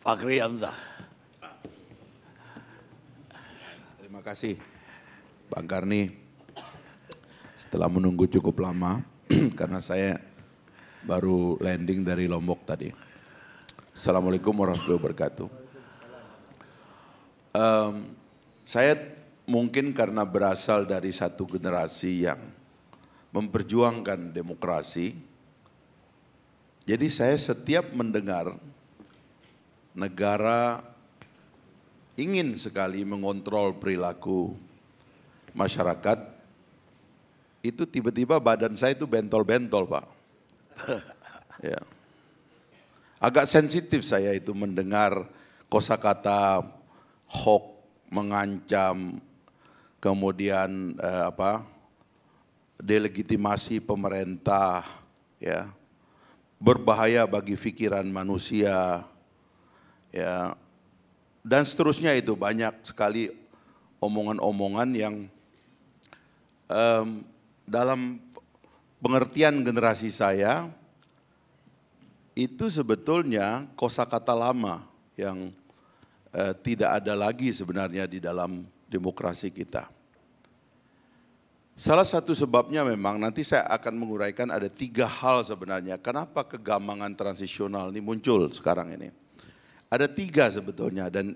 Fachri Hamzah. Terima kasih Bang Karni. Setelah menunggu cukup lama karena saya baru landing dari Lombok tadi. Assalamualaikum warahmatullahi wabarakatuh. Saya mungkin karena berasal dari satu generasi yang memperjuangkan demokrasi, jadi saya setiap mendengar negara ingin sekali mengontrol perilaku masyarakat, itu tiba-tiba badan saya itu bentol-bentol, Pak. Ya. Agak sensitif saya itu mendengar kosakata hoax, mengancam, kemudian delegitimasi pemerintah, ya, berbahaya bagi pikiran manusia, ya, dan seterusnya. Itu banyak sekali omongan-omongan yang dalam pengertian generasi saya itu sebetulnya kosakata lama yang tidak ada lagi sebenarnya di dalam demokrasi kita. Salah satu sebabnya memang nanti saya akan menguraikan ada 3 hal sebenarnya kenapa kegamangan transisional ini muncul sekarang ini. Ada 3 sebetulnya, dan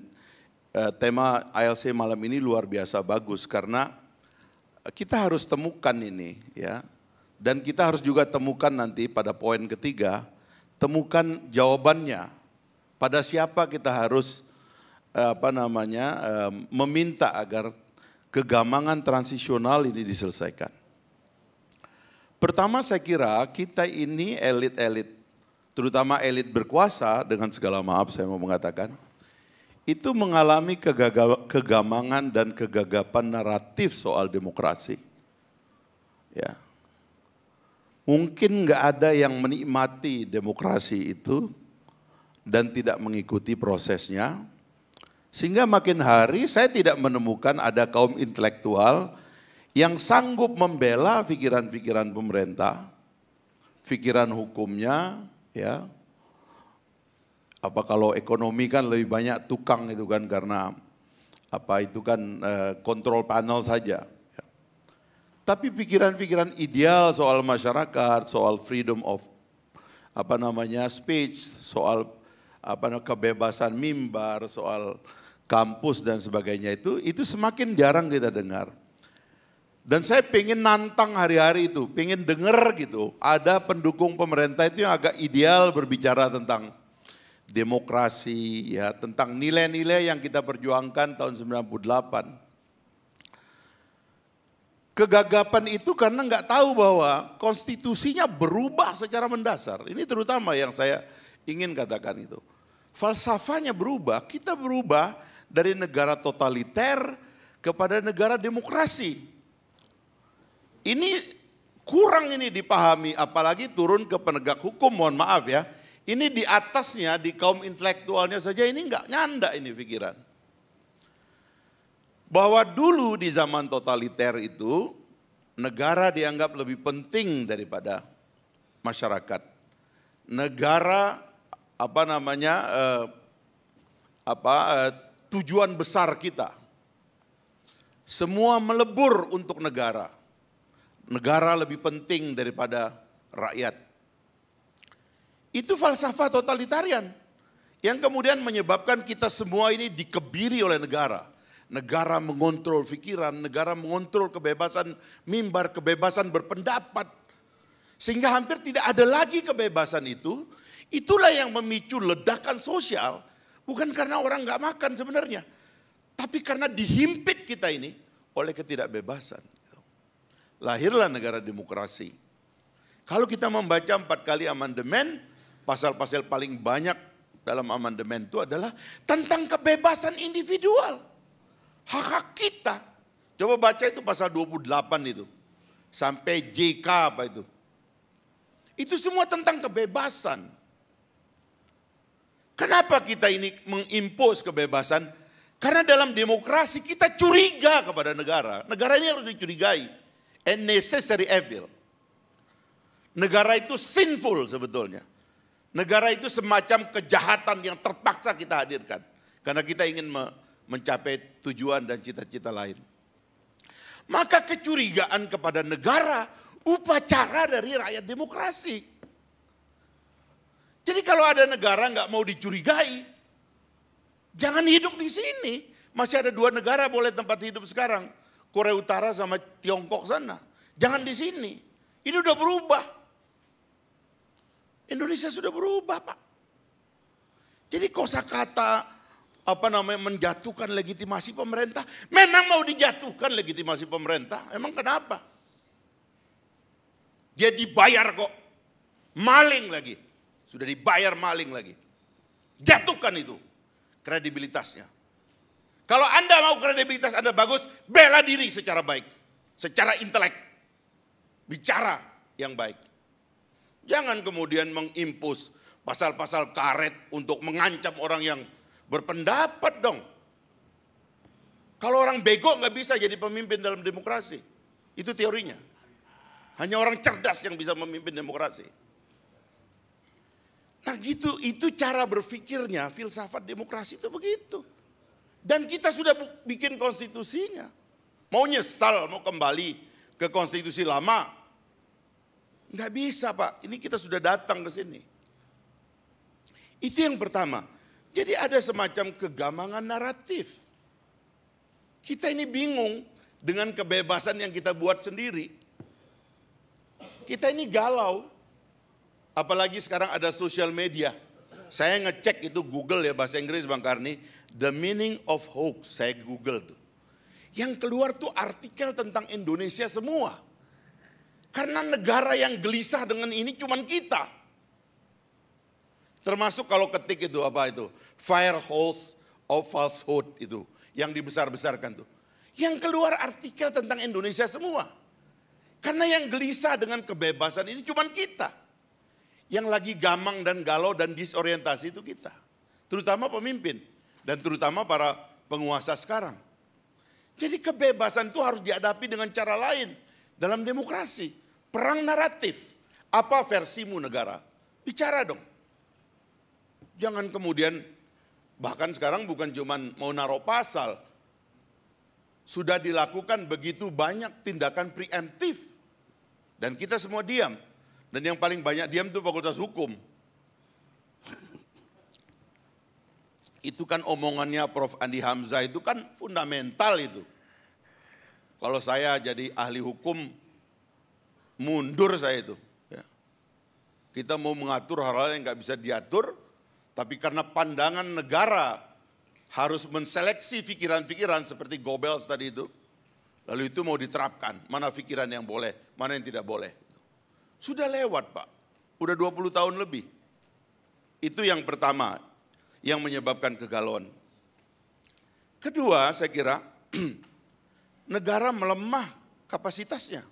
tema ALC malam ini luar biasa bagus karena kita harus temukan ini, ya, dan kita harus juga temukan nanti pada poin ketiga, temukan jawabannya. Pada siapa kita harus meminta agar kegamangan transisional ini diselesaikan. Pertama, saya kira kita ini elit-elit, terutama elit berkuasa, dengan segala maaf saya mau mengatakan, itu mengalami kegamangan dan kegagapan naratif soal demokrasi. Ya. Mungkin nggak ada yang menikmati demokrasi itu dan tidak mengikuti prosesnya, sehingga makin hari saya tidak menemukan ada kaum intelektual yang sanggup membela pikiran-pikiran pemerintah, pikiran hukumnya, ya. Apa kalau ekonomi kan lebih banyak tukang itu kan karena kontrol panel saja. Ya. Tapi pikiran-pikiran ideal soal masyarakat, soal freedom of speech, soal kebebasan mimbar, soal kampus dan sebagainya itu semakin jarang kita dengar. Dan saya pengen nantang hari-hari itu, pengen dengar gitu, ada pendukung pemerintah itu yang agak ideal berbicara tentang demokrasi, ya, tentang nilai-nilai yang kita perjuangkan tahun 98. Kegagapan itu karena nggak tahu bahwa konstitusinya berubah secara mendasar. Ini terutama yang saya ingin katakan itu. Falsafahnya berubah, kita berubah dari negara totaliter kepada negara demokrasi. Ini kurang ini dipahami, apalagi turun ke penegak hukum, mohon maaf ya. Ini di atasnya, di kaum intelektualnya saja ini nggak nyanda ini pikiran. Bahwa dulu di zaman totaliter itu, negara dianggap lebih penting daripada masyarakat. Negara tujuan besar kita. Semua melebur untuk negara. Negara lebih penting daripada rakyat. Itu falsafah totalitarian yang kemudian menyebabkan kita semua ini dikebiri oleh negara. Negara mengontrol pikiran, negara mengontrol kebebasan mimbar, kebebasan berpendapat. Sehingga hampir tidak ada lagi kebebasan itu. Itulah yang memicu ledakan sosial. Bukan karena orang nggak makan sebenarnya. Tapi karena dihimpit kita ini oleh ketidakbebasan. Lahirlah negara demokrasi. Kalau kita membaca 4 kali amandemen, pasal-pasal paling banyak dalam amandemen itu adalah tentang kebebasan individual. Hak-hak kita. Coba baca itu pasal 28 itu. Sampai JK apa itu. Itu semua tentang kebebasan. Kenapa kita ini mengimpos kebebasan? Karena dalam demokrasi kita curiga kepada negara. Negara ini harus dicurigai. A necessary evil. Negara itu sinful sebetulnya. Negara itu semacam kejahatan yang terpaksa kita hadirkan. Karena kita ingin mencapai tujuan dan cita-cita lain. Maka kecurigaan kepada negara, upacara dari rakyat demokrasi. Jadi kalau ada negara nggak mau dicurigai, jangan hidup di sini. Masih ada 2 negara boleh tempat hidup sekarang. Korea Utara sama Tiongkok sana. Jangan di sini. Ini udah berubah. Indonesia sudah berubah, Pak. Jadi kosakata menjatuhkan legitimasi pemerintah. Memang mau dijatuhkan legitimasi pemerintah. Emang kenapa? Dia dibayar kok. Maling lagi. Sudah dibayar maling lagi. Jatuhkan itu kredibilitasnya. Kalau Anda mau kredibilitas Anda bagus, bela diri secara baik. Secara intelek. Bicara yang baik. Jangan kemudian mengimpus pasal-pasal karet untuk mengancam orang yang berpendapat dong. Kalau orang bego nggak bisa jadi pemimpin dalam demokrasi. Itu teorinya. Hanya orang cerdas yang bisa memimpin demokrasi. Nah gitu, itu cara berpikirnya, filsafat demokrasi itu begitu. Dan kita sudah bikin konstitusinya. Mau nyesal, mau kembali ke konstitusi lama. Nggak bisa Pak, ini kita sudah datang ke sini. Itu yang pertama. Jadi ada semacam kegamangan naratif. Kita ini bingung dengan kebebasan yang kita buat sendiri. Kita ini galau. Apalagi sekarang ada sosial media. Saya ngecek itu Google ya bahasa Inggris Bang Karni. The meaning of hoax, saya Google tuh. Yang keluar tuh artikel tentang Indonesia semua. Karena negara yang gelisah dengan ini cuman kita. Termasuk kalau ketik itu apa itu? Fire holes of falsehood itu. Yang dibesar-besarkan tuh. Yang keluar artikel tentang Indonesia semua. Karena yang gelisah dengan kebebasan ini cuman kita. Yang lagi gamang dan galau dan disorientasi itu kita. Terutama pemimpin. Dan terutama para penguasa sekarang. Jadi kebebasan itu harus dihadapi dengan cara lain. Dalam demokrasi, perang naratif. Apa versimu negara? Bicara dong. Jangan kemudian, bahkan sekarang bukan cuma mau naruh pasal. Sudah dilakukan begitu banyak tindakan preemptif. Dan kita semua diam. Dan yang paling banyak diam itu Fakultas Hukum. Itu kan omongannya Prof. Andi Hamzah itu kan fundamental itu. Kalau saya jadi ahli hukum, mundur saya itu. Ya. Kita mau mengatur hal-hal yang nggak bisa diatur, tapi karena pandangan negara harus menseleksi pikiran-pikiran seperti Goebbels tadi itu, lalu itu mau diterapkan, mana pikiran yang boleh, mana yang tidak boleh. Sudah lewat Pak, udah 20 tahun lebih. Itu yang pertama, yang menyebabkan kegalauan. Kedua, saya kira negara melemah kapasitasnya.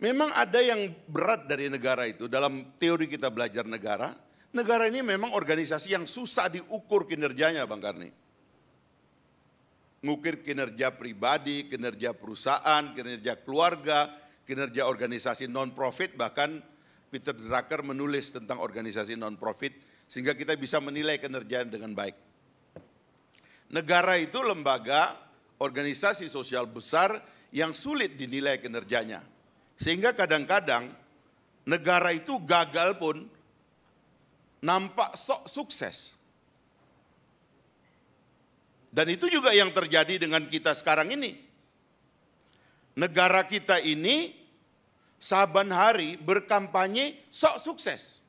Memang ada yang berat dari negara itu. Dalam teori kita belajar negara, negara ini memang organisasi yang susah diukur kinerjanya Bang Karni. Ngukir kinerja pribadi, kinerja perusahaan, kinerja keluarga, kinerja organisasi non-profit, bahkan Peter Drucker menulis tentang organisasi non-profit sehingga kita bisa menilai kinerja dengan baik. Negara itu lembaga organisasi sosial besar yang sulit dinilai kinerjanya. Sehingga kadang-kadang negara itu gagal pun nampak sok sukses. Dan itu juga yang terjadi dengan kita sekarang ini. Negara kita ini saban hari berkampanye sok sukses.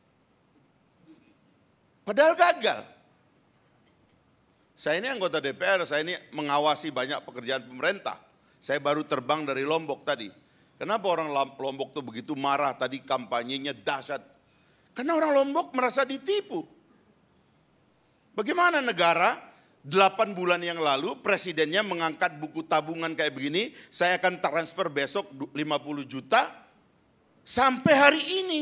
Padahal gagal. Saya ini anggota DPR, saya ini mengawasi banyak pekerjaan pemerintah. Saya baru terbang dari Lombok tadi. Kenapa orang Lombok tuh begitu marah tadi kampanyenya dahsyat? Karena orang Lombok merasa ditipu. Bagaimana negara 8 bulan yang lalu presidennya mengangkat buku tabungan kayak begini, saya akan transfer besok 50 juta, sampai hari ini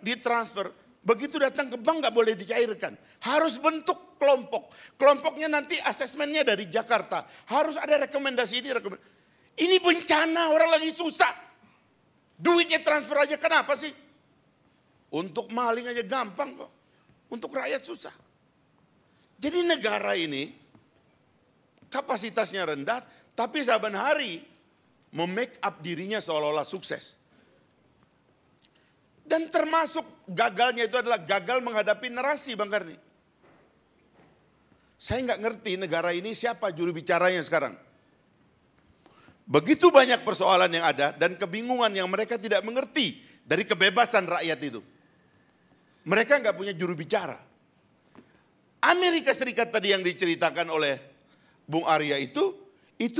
ditransfer. Begitu datang ke bank nggak boleh dicairkan. Harus bentuk kelompok. Kelompoknya nanti asesmennya dari Jakarta. Harus ada rekomendasi ini. Ini bencana, orang lagi susah. Duitnya transfer aja, kenapa sih? Untuk maling aja gampang kok. Untuk rakyat susah. Jadi negara ini kapasitasnya rendah, tapi saban hari memake up dirinya seolah-olah sukses. Dan termasuk gagalnya itu adalah gagal menghadapi narasi, Bang Karni. Saya nggak ngerti negara ini siapa juru bicaranya sekarang. Begitu banyak persoalan yang ada dan kebingungan yang mereka tidak mengerti dari kebebasan rakyat itu. Mereka nggak punya juru bicara. Amerika Serikat tadi yang diceritakan oleh Bung Arya itu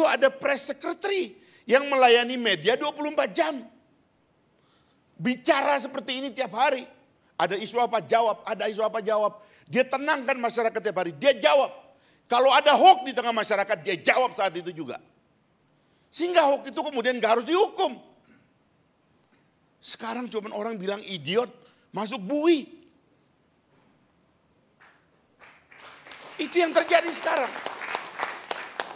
ada press secretary yang melayani media 24 jam. Bicara seperti ini tiap hari. Ada isu apa jawab, ada isu apa jawab. Dia tenangkan masyarakat tiap hari, dia jawab. Kalau ada hoax di tengah masyarakat, dia jawab saat itu juga. Sehingga hoax itu kemudian gak harus dihukum. Sekarang cuma orang bilang idiot, masuk bui. Itu yang terjadi sekarang.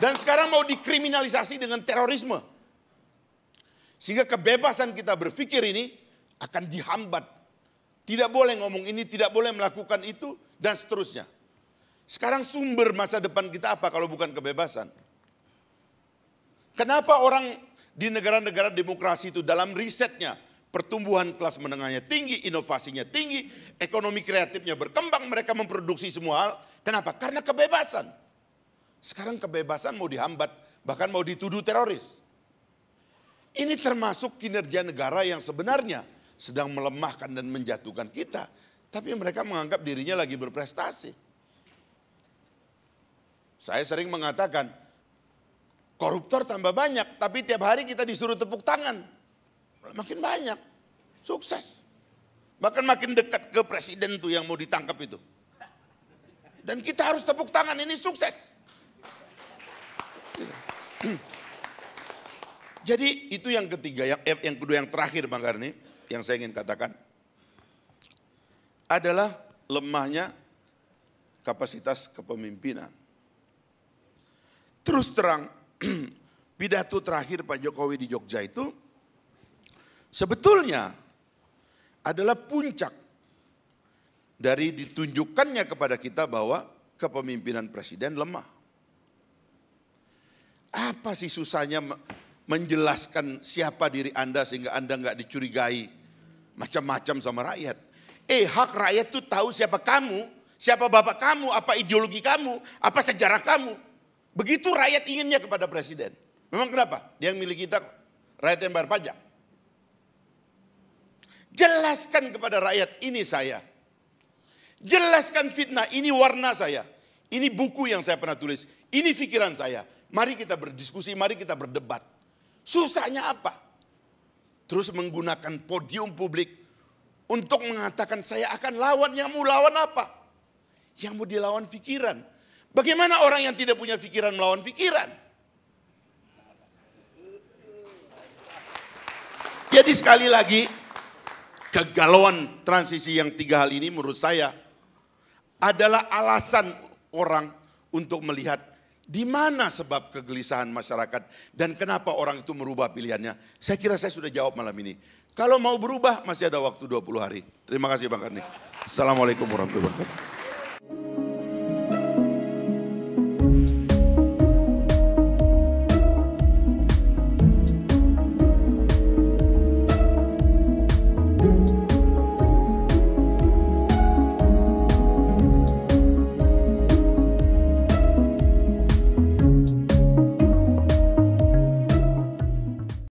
Dan sekarang mau dikriminalisasi dengan terorisme. Sehingga kebebasan kita berpikir ini akan dihambat. Tidak boleh ngomong ini, tidak boleh melakukan itu, dan seterusnya. Sekarang sumber masa depan kita apa kalau bukan kebebasan? Kenapa orang di negara-negara demokrasi itu dalam risetnya pertumbuhan kelas menengahnya tinggi, inovasinya tinggi, ekonomi kreatifnya berkembang, mereka memproduksi semua hal. Kenapa? Karena kebebasan. Sekarang kebebasan mau dihambat, bahkan mau dituduh teroris. Ini termasuk kinerja negara yang sebenarnya sedang melemahkan dan menjatuhkan kita. Tapi mereka menganggap dirinya lagi berprestasi. Saya sering mengatakan, koruptor tambah banyak, tapi tiap hari kita disuruh tepuk tangan. Makin banyak, sukses. Bahkan makin dekat ke presiden tuh yang mau ditangkap itu. Dan kita harus tepuk tangan, ini sukses. Jadi itu yang ketiga, yang kedua, yang terakhir Bang Karni, yang saya ingin katakan adalah lemahnya kapasitas kepemimpinan. Terus terang, pidato terakhir Pak Jokowi di Jogja itu sebetulnya adalah puncak dari ditunjukkannya kepada kita bahwa kepemimpinan presiden lemah. Apa sih susahnya menjelaskan siapa diri Anda sehingga Anda nggak dicurigai macam-macam sama rakyat? Hak rakyat itu tahu siapa kamu, siapa bapak kamu, apa ideologi kamu, apa sejarah kamu. Begitu rakyat inginnya kepada presiden. Memang kenapa? Dia yang milih kita, rakyat yang bayar pajak. Jelaskan kepada rakyat, ini saya. Jelaskan fitnah, ini warna saya. Ini buku yang saya pernah tulis, ini pikiran saya. Mari kita berdiskusi, mari kita berdebat. Susahnya apa? Terus menggunakan podium publik untuk mengatakan saya akan lawan. Yang mau lawan apa? Yang mau dilawan pikiran. Bagaimana orang yang tidak punya pikiran melawan pikiran? Jadi sekali lagi, kegalauan transisi yang 3 hal ini menurut saya adalah alasan orang untuk melihat di mana sebab kegelisahan masyarakat dan kenapa orang itu merubah pilihannya. Saya kira saya sudah jawab malam ini. Kalau mau berubah masih ada waktu 20 hari. Terima kasih Bang Karni. Assalamualaikum warahmatullahi wabarakatuh.